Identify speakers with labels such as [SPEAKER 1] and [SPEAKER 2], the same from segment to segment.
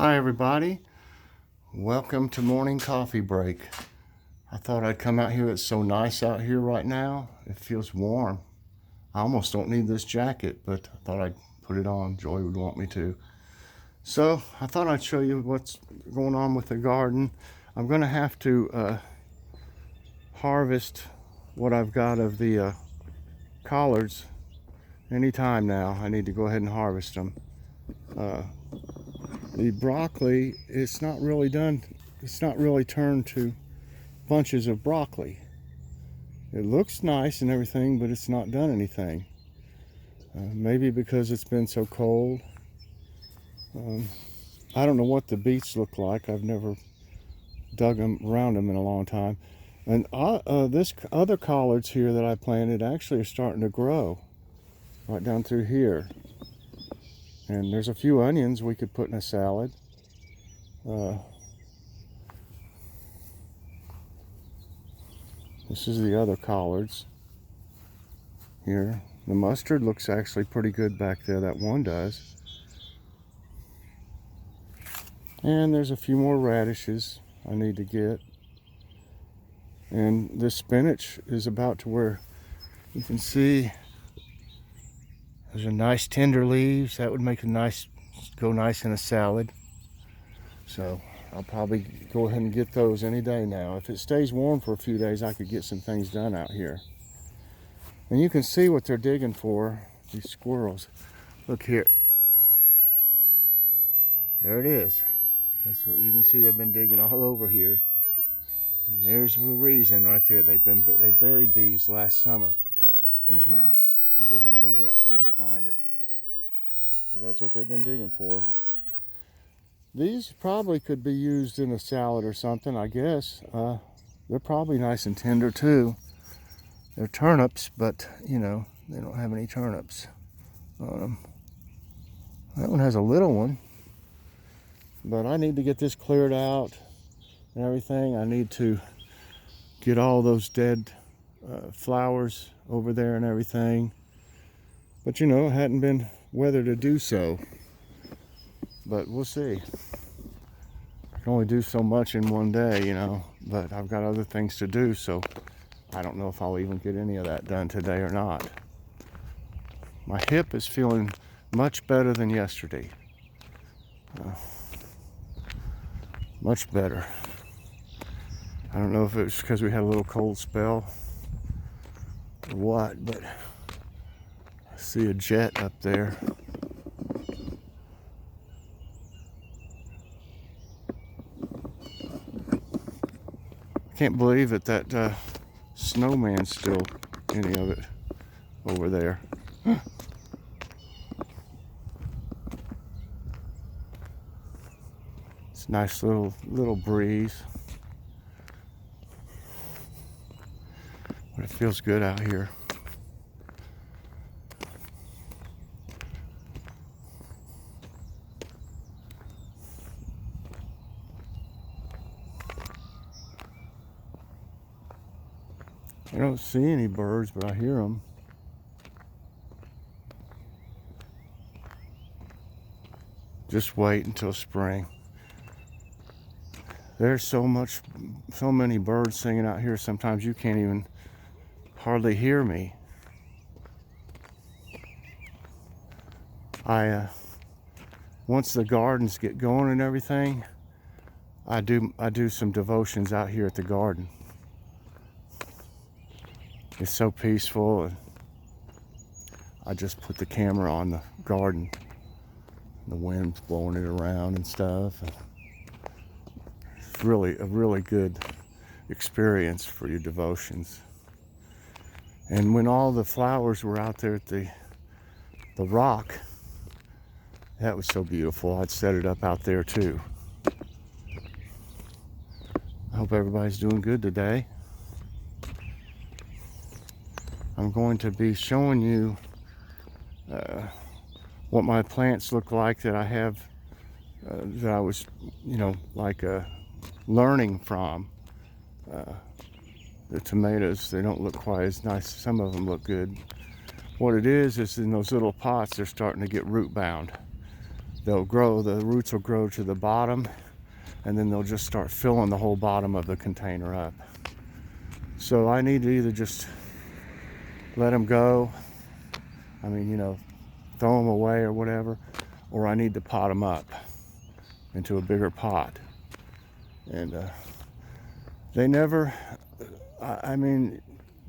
[SPEAKER 1] Hi everybody, welcome to morning coffee break. I thought I'd come out here. It's so nice out here right now. It feels warm. I almost don't need this jacket, but I thought I'd put it on. Joy would want me to. So I thought I'd show you what's going on with the garden. I'm going to have to harvest what I've got of the collards anytime now. I need to go ahead and harvest them. The broccoli, it's not really done. It's not really turned to bunches of broccoli. It looks nice and everything, but it's not done anything. Maybe because it's been so cold. I don't know what the beets look like. I've never dug them around them in a long time. And this other collards here that I planted actually are starting to grow right down through here. And there's a few onions we could put in a salad. This is the other collards here. The mustard looks actually pretty good back there. That one does. And there's a few more radishes I need to get. And this spinach is about to where you can see there's a nice tender leaves. That would make go nice in a salad. So I'll probably go ahead and get those any day now. If it stays warm for a few days, I could get some things done out here. And you can see what they're digging for, these squirrels. Look here. There it is. That's what you can see. They've been digging all over here. And there's the reason right there. They buried these last summer in here. I'll go ahead and leave that for them to find it. But that's what they've been digging for. These probably could be used in a salad or something, I guess. They're probably nice and tender too. They're turnips, but you know, they don't have any turnips on them. That one has a little one. But I need to get this cleared out and everything. I need to get all those dead flowers over there and everything. But you know, it hadn't been weather to do so. But we'll see. I can only do so much in one day, you know, but I've got other things to do, so I don't know if I'll even get any of that done today or not. My hip is feeling much better than yesterday. Much better. I don't know if it was because we had a little cold spell or what, but I see a jet up there. Can't believe that snowman's still any of it over there. It's a nice little breeze. But it feels good out here. I don't see any birds, but I hear them. Just wait until spring. There's so many birds singing out here. Sometimes you can't even hardly hear me. Once the gardens get going and everything, I do some devotions out here at the garden. It's so peaceful, and I just put the camera on the garden. The wind's blowing it around and stuff. It's really a really good experience for your devotions. And when all the flowers were out there at the rock, that was so beautiful. I'd set it up out there too. I hope everybody's doing good today. I'm going to be showing you what my plants look like that I have, that I was, you know, like learning from. The tomatoes, they don't look quite as nice. Some of them look good. What it is in those little pots, they're starting to get root bound. they'll grow, the roots will grow to the bottom, and then they'll just start filling the whole bottom of the container up. So I need to either just let them go, I mean, you know, throw them away or whatever, or I need to pot them up into a bigger pot. And they never, I mean,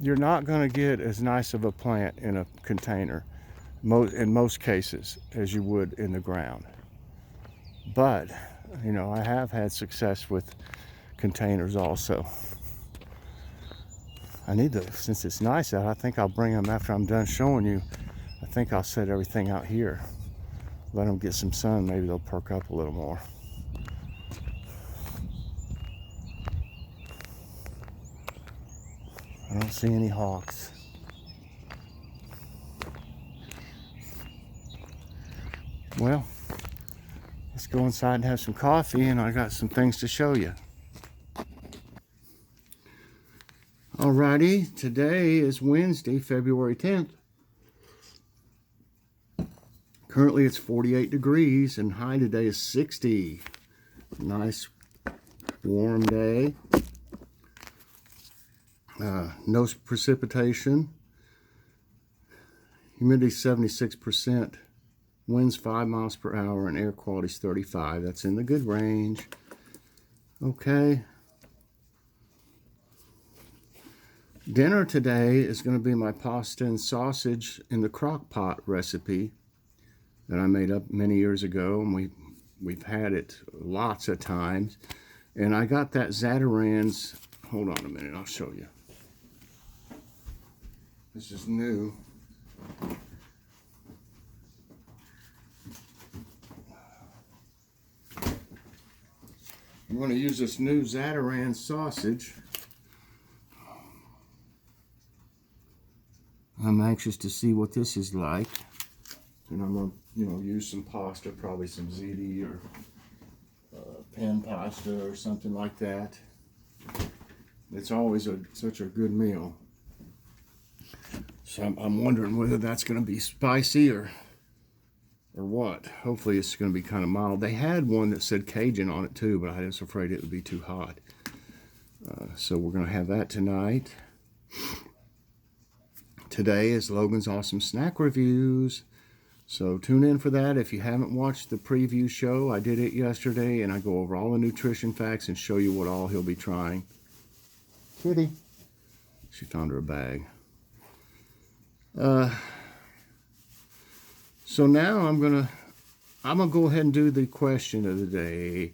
[SPEAKER 1] you're not going to get as nice of a plant in a container in most cases as you would in the ground. But, you know, I have had success with containers also. I need to, since it's nice out, I think I'll bring them after I'm done showing you. I think I'll set everything out here. Let them get some sun, maybe they'll perk up a little more. I don't see any hawks. Well, let's go inside and have some coffee, and I got some things to show you. Alrighty, today is Wednesday, February 10th. Currently it's 48 degrees and high today is 60. Nice warm day. No precipitation. Humidity 76%. Winds 5 miles per hour and air quality is 35. That's in the good range. Okay. Dinner today is going to be my pasta and sausage in the crock pot recipe that I made up many years ago, and we've had it lots of times. And I got that Zatarain's, hold on a minute, I'll show you. This is new. I'm going to use this new Zatarain's sausage. I'm anxious to see what this is like. And I'm going to, you know, use some pasta, probably some ziti or pan pasta or something like that. It's always such a good meal. So I'm wondering whether that's going to be spicy or what. Hopefully it's going to be kind of mild. They had one that said Cajun on it too, but I was afraid it would be too hot. So we're going to have that tonight. Today is Logan's Awesome Snack Reviews. So tune in for that. If you haven't watched the preview show, I did it yesterday, and I go over all the nutrition facts and show you what all he'll be trying. Kitty. She found her bag. So now I'm gonna go ahead and do the question of the day.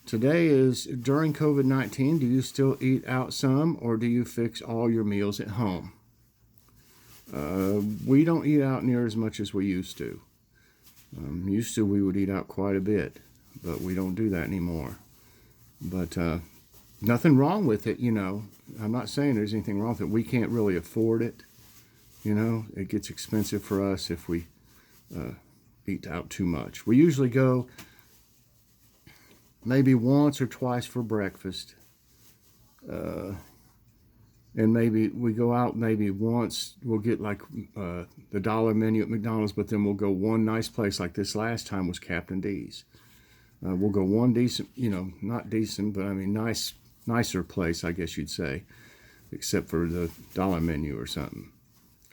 [SPEAKER 1] Today is, during COVID-19, do you still eat out some, or do you fix all your meals at home? We don't eat out near as much as we used to. Used to we would eat out quite a bit, but we don't do that anymore. But nothing wrong with it, you know. I'm not saying there's anything wrong with it. We can't really afford it, you know. It gets expensive for us if we eat out too much. We usually go maybe once or twice for breakfast. And maybe we go out maybe once, we'll get like the dollar menu at McDonald's, but then we'll go one nice place like this last time was Captain D's. We'll go one decent, you know, not decent, but I mean nicer place, I guess you'd say, except for the dollar menu or something.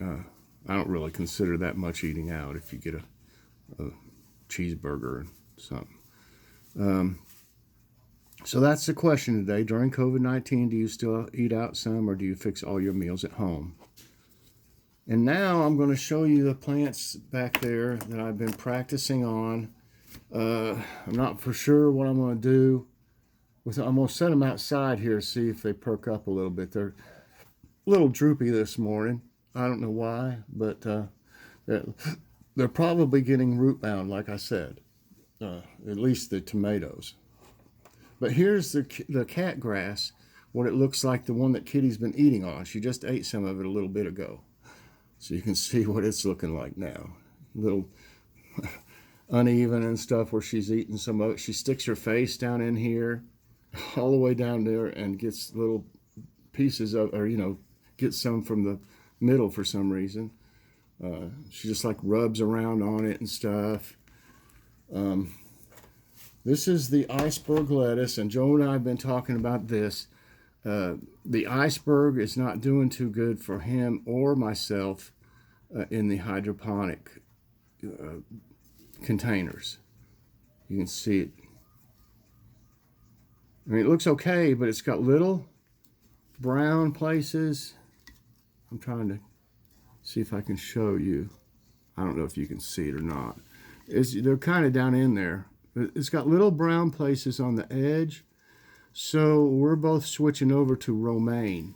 [SPEAKER 1] I don't really consider that much eating out if you get a cheeseburger or something. So that's the question today. During COVID-19, do you still eat out some, or do you fix all your meals at home? And now I'm going to show you the plants back there that I've been practicing on. I'm not for sure what I'm going to do. I'm going to set them outside here, see if they perk up a little bit. They're a little droopy this morning. I don't know why, but they're probably getting root bound, like I said. At least the tomatoes. But here's the cat grass, what it looks like, the one that Kitty's been eating on. She just ate some of it a little bit ago. So you can see what it's looking like now. A little uneven and stuff where she's eating some of it. She sticks her face down in here, all the way down there, and gets little pieces of, or, you know, gets some from the middle for some reason. She just like rubs around on it and stuff. This is the iceberg lettuce, and Joe and I have been talking about this. The iceberg is not doing too good for him or myself in the hydroponic containers. You can see it. I mean, it looks okay, but it's got little brown places. I'm trying to see if I can show you. I don't know if you can see it or not. They're kind of down in there. It's got little brown places on the edge. So we're both switching over to romaine.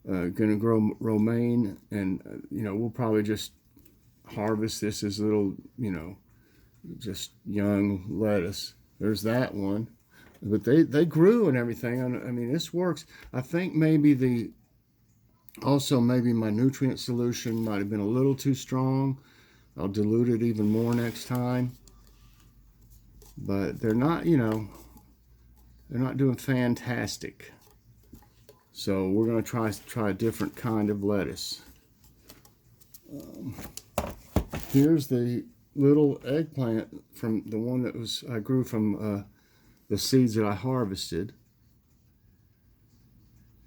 [SPEAKER 1] Gonna grow romaine, and we'll probably just harvest this as little, just young lettuce. There's that one. But they grew and everything. I mean, this works. I think maybe maybe my nutrient solution might have been a little too strong. I'll dilute it even more next time. But they're not, they're not doing fantastic. So we're going to try a different kind of lettuce. Here's the little eggplant from the one that I grew from the seeds that I harvested.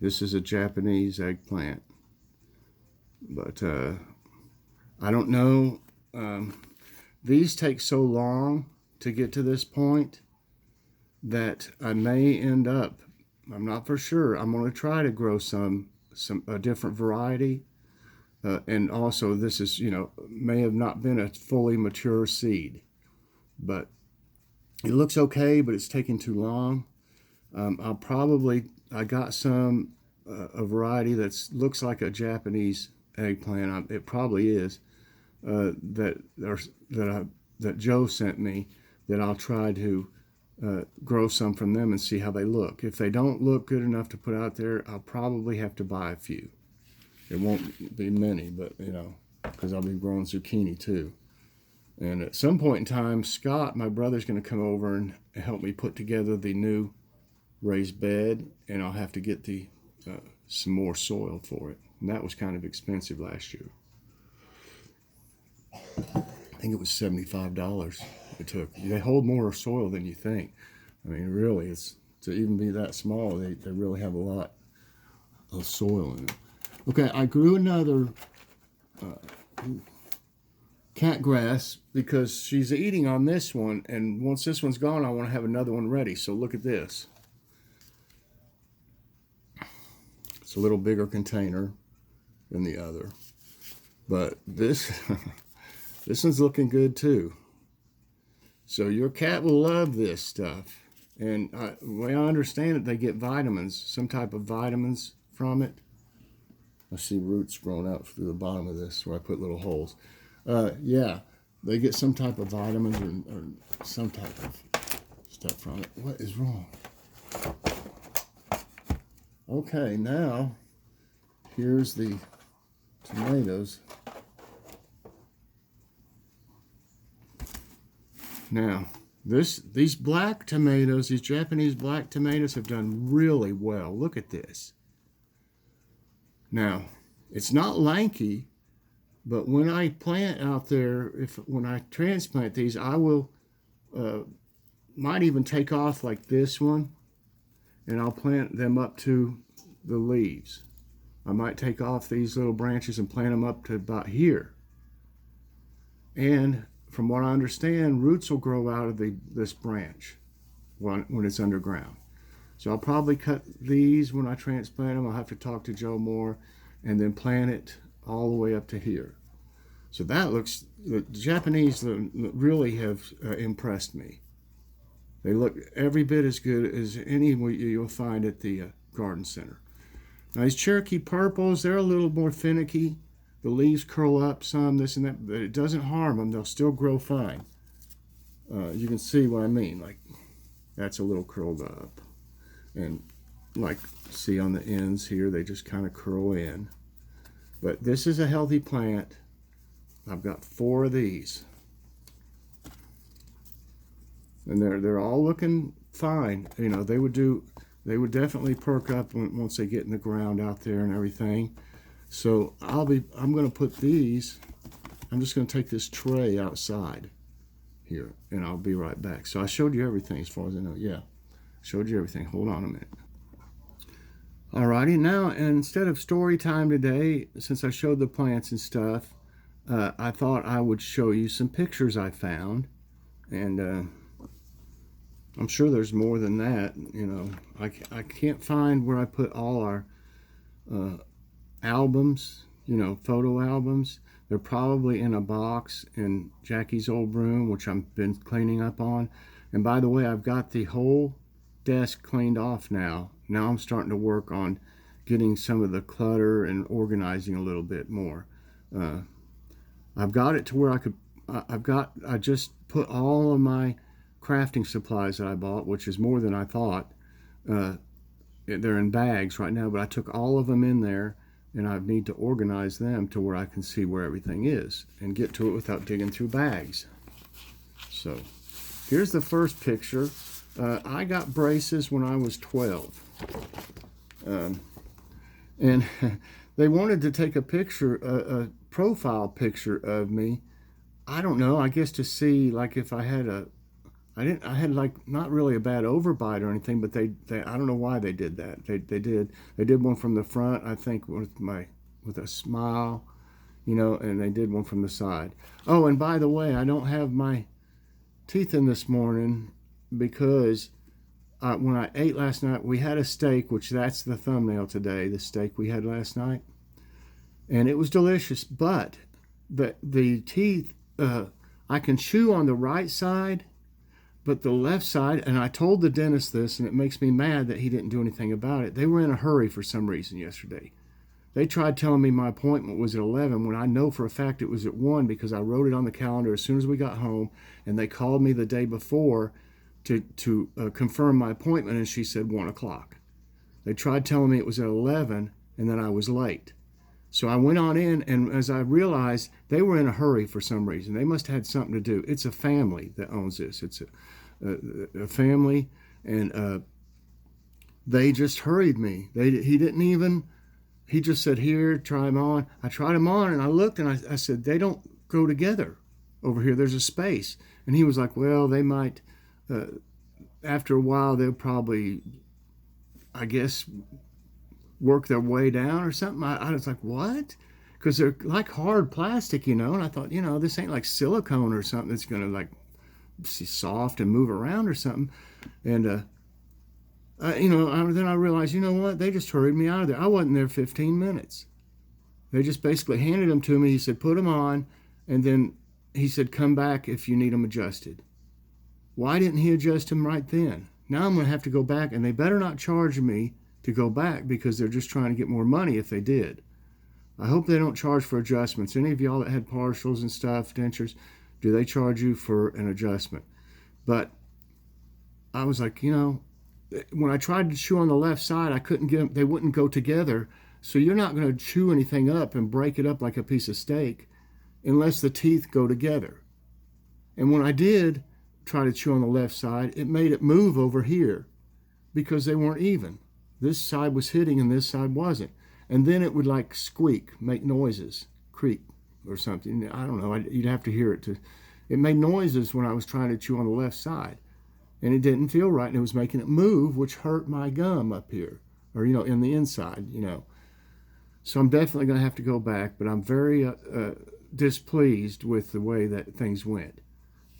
[SPEAKER 1] This is a Japanese eggplant. But I don't know. These take so long to get to this point that I may end up, I'm not for sure, I'm going to try to grow a different variety. And also this is, may have not been a fully mature seed. But it looks okay, but it's taking too long. I got a variety that looks like a Japanese eggplant. It probably is, that Joe sent me, that I'll try to grow some from them and see how they look. If they don't look good enough to put out there, I'll probably have to buy a few. It won't be many, but because I'll be growing zucchini too. And at some point in time, Scott, my brother's going to come over and help me put together the new raised bed, and I'll have to get some more soil for it. And that was kind of expensive last year. I think it was $75 it took. They hold more soil than you think. I mean, really, it's to even be that small, they really have a lot of soil in it. Okay, I grew another cat grass because she's eating on this one, and once this one's gone, I want to have another one ready. So look at this. It's a little bigger container than the other, but this this one's looking good too. So your cat will love this stuff, and the way I understand it, they get vitamins, some type of vitamins from it. I see roots growing out through the bottom of this where I put little holes. Yeah, they get some type of vitamins or some type of stuff from it. What is wrong? Okay, now here's the tomatoes. Now, these black tomatoes, these Japanese black tomatoes have done really well. Look at this. Now, it's not lanky, but when I plant out there, when I transplant these, I will, might even take off like this one, and I'll plant them up to the leaves. I might take off these little branches and plant them up to about here. And from what I understand, roots will grow out of this branch when it's underground. So I'll probably cut these when I transplant them. I'll have to talk to Joe more and then plant it all the way up to here. So the Japanese really have impressed me. They look every bit as good as any you'll find at the garden center. Now these Cherokee purples, they're a little more finicky. The leaves curl up some, this and that, but it doesn't harm them. They'll still grow fine. You can see what I mean. Like, that's a little curled up. And like, see on the ends here, they just kind of curl in. But this is a healthy plant. I've got 4 of these. And they're all looking fine. They would definitely perk up once they get in the ground out there and everything. So I'm going to put these, I'm just going to take this tray outside here, and I'll be right back. So I showed you everything as far as I know. Yeah, showed you everything. Hold on a minute. Alrighty, now instead of story time today, since I showed the plants and stuff, I thought I would show you some pictures I found, and I'm sure there's more than that. You know, I can't find where I put all our albums, you know, photo albums. They're probably in a box in Jackie's old room, which I've been cleaning up on. And by the way, I've got the whole desk cleaned off now. Now I'm starting to work on getting some of the clutter and organizing a little bit more. I've got it to where I could, I just put all of my crafting supplies that I bought, which is more than I thought. They're in bags right now, but I took all of them in there, and I need to organize them to where I can see where everything is and get to it without digging through bags. So here's the first picture. I got braces when I was 12. And they wanted to take a picture, a profile picture of me. I don't know, I guess to see like if I had I had like not really a bad overbite or anything, but they I don't know why they did that. They did one from the front, I think with a smile, you know, and they did one from the side. Oh, and by the way, I don't have my teeth in this morning because when I ate last night, we had a steak, which that's the thumbnail today, the steak we had last night. And it was delicious, but the teeth, I can chew on the right side, but the left side, and I told the dentist this, and it makes me mad that he didn't do anything about it. They were in a hurry for some reason yesterday. They tried telling me my appointment was at 11 when I know for a fact it was at 1 because I wrote it on the calendar as soon as we got home, and they called me the day before to confirm my appointment, and she said 1 o'clock. They tried telling me it was at 11, and then I was late. So I went on in, and as I realized, they were in a hurry for some reason. They must have had something to do. It's a family that owns this. It's a family, and they just hurried me. He just said, here, try them on. I tried them on, and I looked, and I said, they don't go together over here. There's a space. And he was like, well, they might, after a while, they'll probably, I guess, work their way down or something. I was like, what? Because they're like hard plastic, you know, and I thought, you know, this ain't like silicone or something that's going to like be soft and move around or something. And, you know, then I realized, you know what? They just hurried me out of there. I wasn't there 15 minutes. They just basically handed them to me. He said, put them on. And then he said, come back if you need them adjusted. Why didn't he adjust them right then? Now I'm going to have to go back, and they better not charge me to go back because they're just trying to get more money if they did. I hope they don't charge for adjustments. Any of y'all that had partials and stuff, dentures, do they charge you for an adjustment? But I was like, you know, when I tried to chew on the left side, I couldn't get them, they wouldn't go together. So you're not going to chew anything up and break it up like a piece of steak unless the teeth go together. And when I did try to chew on the left side, it made it move over here because they weren't even. This side was hitting and this side wasn't. And then it would like squeak, make noises, creak or something. I don't know, you'd have to hear it it made noises when I was trying to chew on the left side. And it didn't feel right, and it was making it move, which hurt my gum up here, or, you know, in the inside, you know. So I'm definitely going to have to go back, but I'm very displeased with the way that things went.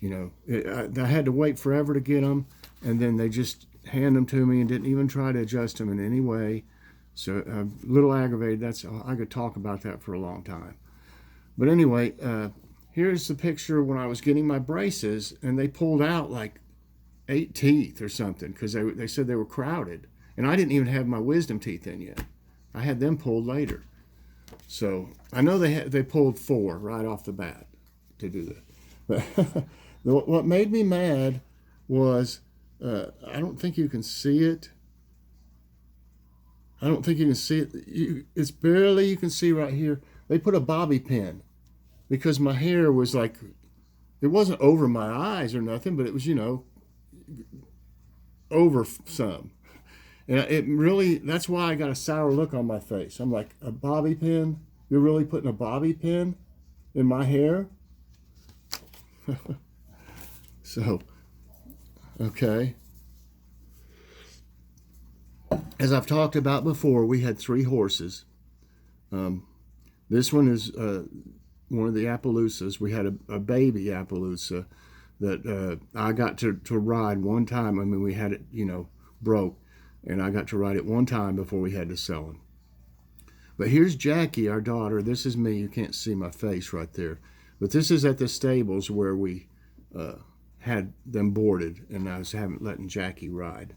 [SPEAKER 1] You know, I had to wait forever to get them, and then they just hand them to me and didn't even try to adjust them in any way. So I'm a little aggravated. I could talk about that for a long time. But anyway, here's the picture when I was getting my braces, and they pulled out like 8 teeth or something because they said they were crowded. And I didn't even have my wisdom teeth in yet. I had them pulled later. So I know they pulled 4 right off the bat to do that. But what made me mad was, I don't think you can see it. I don't think you can see it. It's barely you can see right here. They put a bobby pin because my hair was like, it wasn't over my eyes or nothing, but it was, you know, over some. And it really, that's why I got a sour look on my face. I'm like, a bobby pin? You're really putting a bobby pin in my hair? So, okay. As I've talked about before, we had 3 horses. This one is one of the Appaloosas. We had a baby Appaloosa that I got to ride one time. I mean, we had it, you know, broke, and I got to ride it one time before we had to sell him. But here's Jackie, our daughter. This is me. You can't see my face right there. But this is at the stables where we had them boarded, and I was letting Jackie ride.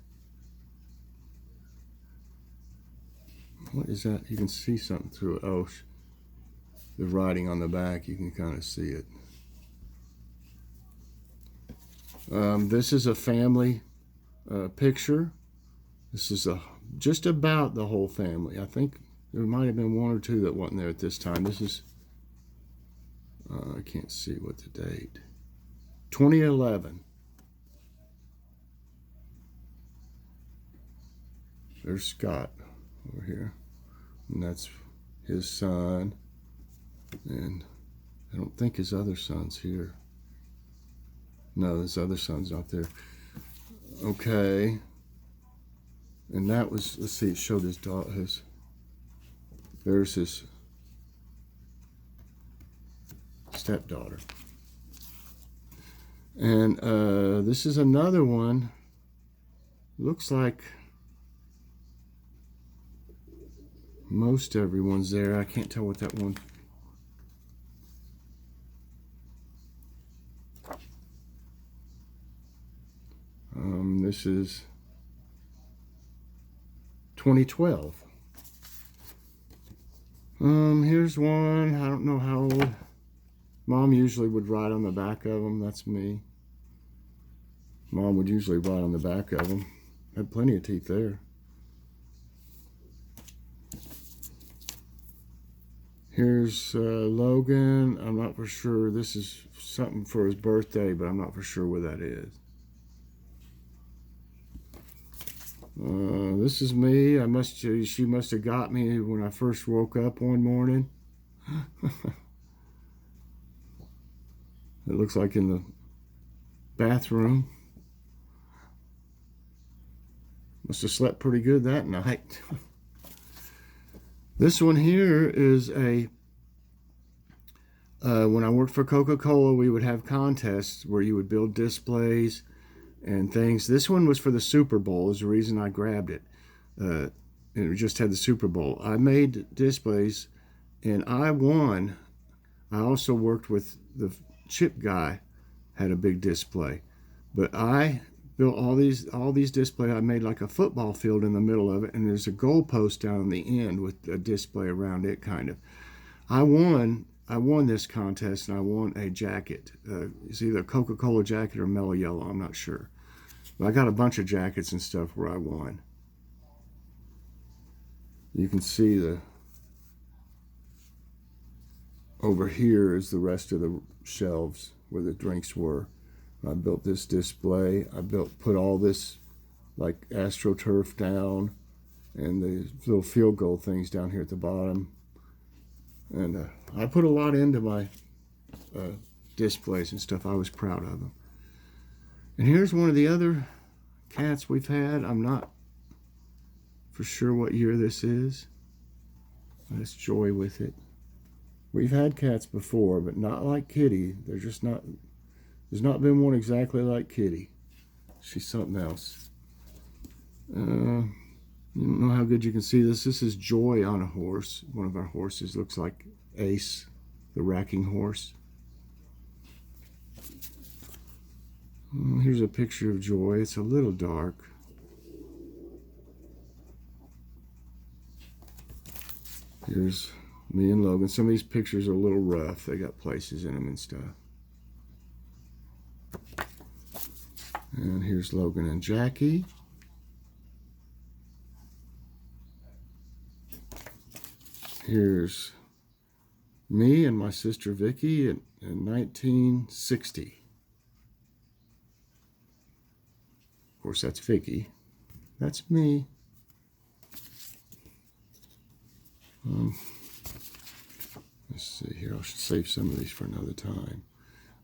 [SPEAKER 1] What is that? You can see something through it. Oh, the writing on the back, you can kind of see it. This is a family picture. This is just about the whole family. I think there might have been 1 or 2 that wasn't there at this time. This is, I can't see what the date. 2011. There's Scott over here. And that's his son. And I don't think his other son's here. No, his other son's not there. Okay. And that was, let's see, it showed his daughter, there's his stepdaughter. And this is another one. Looks like most everyone's there. I can't tell what that one. This is 2012. Here's one. I don't know how old. Mom usually would ride on the back of them. That's me. Mom would usually ride on the back of them. Had plenty of teeth there. Here's Logan. I'm not for sure. This is something for his birthday, but I'm not for sure where that is. This is me. She must have got me when I first woke up one morning. It looks like in the bathroom. Must have slept pretty good that night. This one here is when I worked for Coca-Cola, we would have contests where you would build displays and things. This one was for the Super Bowl, is the reason I grabbed it. And it just had the Super Bowl. I made displays and I won. I also worked with the chip guy, had a big display. But I built all these displays. I made like a football field in the middle of it, and there's a goal post down the end with a display around it, kind of. I won this contest, and I won a jacket. It's either a Coca-Cola jacket or Mellow Yellow, I'm not sure. But I got a bunch of jackets and stuff where I won. You can see over here is the rest of the shelves where the drinks were. I built this display. I put all this like AstroTurf down, and the little field goal things down here at the bottom. And I put a lot into my displays and stuff. I was proud of them. And here's one of the other cats we've had. I'm not for sure what year this is. That's Joy with it. We've had cats before, but not like Kitty. They're just not. There's not been one exactly like Kitty. She's something else. You don't know how good you can see this. This is Joy on a horse. One of our horses looks like Ace, the racking horse. Here's a picture of Joy. It's a little dark. Here's me and Logan. Some of these pictures are a little rough. They got places in them and stuff. And here's Logan and Jackie. Here's me and my sister Vicky in 1960. Of course, that's Vicky. That's me. Let's see here. I should save some of these for another time.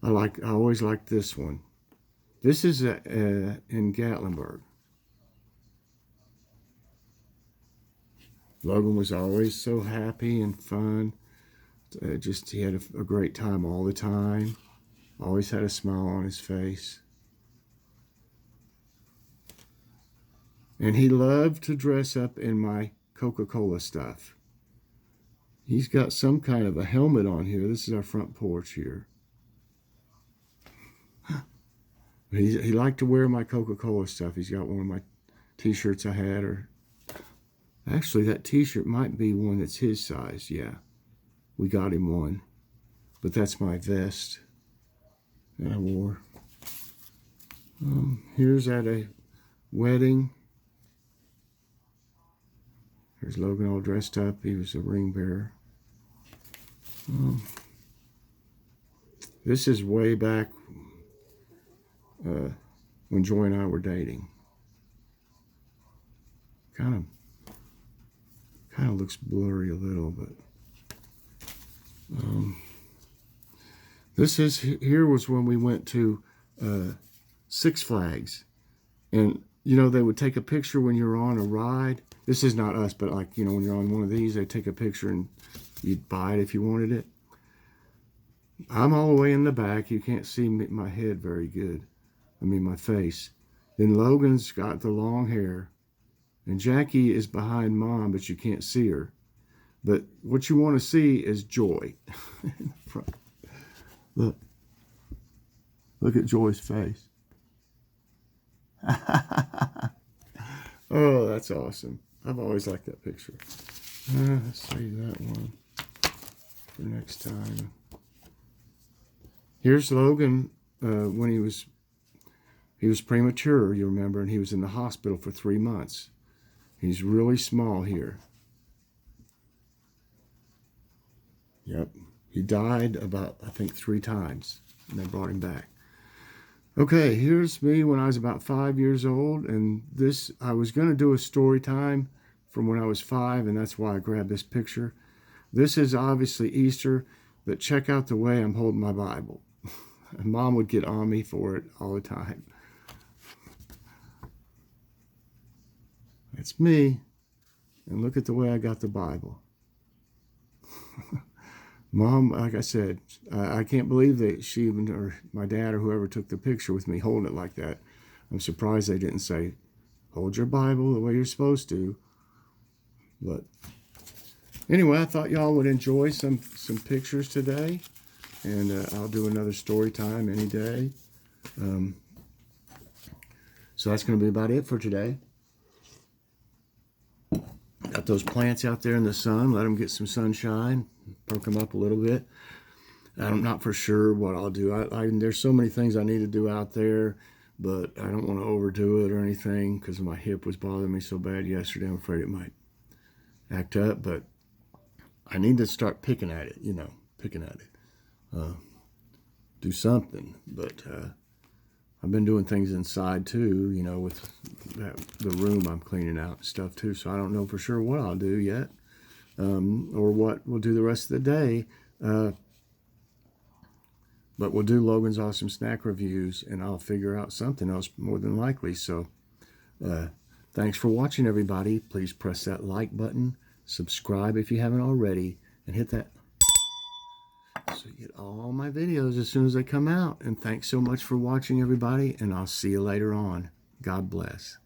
[SPEAKER 1] I always like this one. This is in Gatlinburg. Logan was always so happy and fun. He had a great time all the time. Always had a smile on his face. And he loved to dress up in my Coca-Cola stuff. He's got some kind of a helmet on here. This is our front porch here. He liked to wear my Coca-Cola stuff. He's got one of my t-shirts I had. Or actually, that t-shirt might be one that's his size. Yeah, we got him one. But that's my vest that I wore. Here's at a wedding. There's Logan all dressed up. He was a ring bearer. This is way back when Joy and I were dating. Kind of looks blurry a little, but here was when we went to Six Flags, and you know they would take a picture when you're on a ride. This is not us, but like, you know, when you're on one of these, they take a picture and you'd buy it if you wanted it. I'm all the way in the back. You can't see my head very good. I mean, my face. Then Logan's got the long hair. And Jackie is behind Mom, but you can't see her. But what you want to see is Joy in the front. Look. Look at Joy's face. Oh, that's awesome. I've always liked that picture. Let's save that one for next time. Here's Logan when he was premature, you remember, and he was in the hospital for 3 months. He's really small here. Yep. He died about, I think, 3 times, and they brought him back. Okay, here's me when I was about 5 years old, and this, I was going to do a story time from when I was 5, and that's why I grabbed this picture. This is obviously Easter, but check out the way I'm holding my Bible. And Mom would get on me for it all the time. It's me, and look at the way I got the Bible. Mom, like I said, I can't believe that she even, or my dad or whoever took the picture with me holding it like that. I'm surprised they didn't say, hold your Bible the way you're supposed to. But anyway, I thought y'all would enjoy some pictures today. And I'll do another story time any day. So that's going to be about it for today. Got those plants out there in the sun. Let them get some sunshine. Perk them up a little bit. I'm not for sure what I'll do. There's so many things I need to do out there, but I don't want to overdo it or anything because my hip was bothering me so bad yesterday. I'm afraid it might act up, but I need to start picking at it, picking at it. Do something, but I've been doing things inside too, with the room I'm cleaning out and stuff too, so I don't know for sure what I'll do yet, or what we'll do the rest of the day, but we'll do Logan's Awesome Snack Reviews, and I'll figure out something else more than likely. So thanks for watching, everybody. Please press that like button, subscribe if you haven't already, and hit that so you get all my videos as soon as they come out. And thanks so much for watching, everybody, and I'll see you later on. God bless.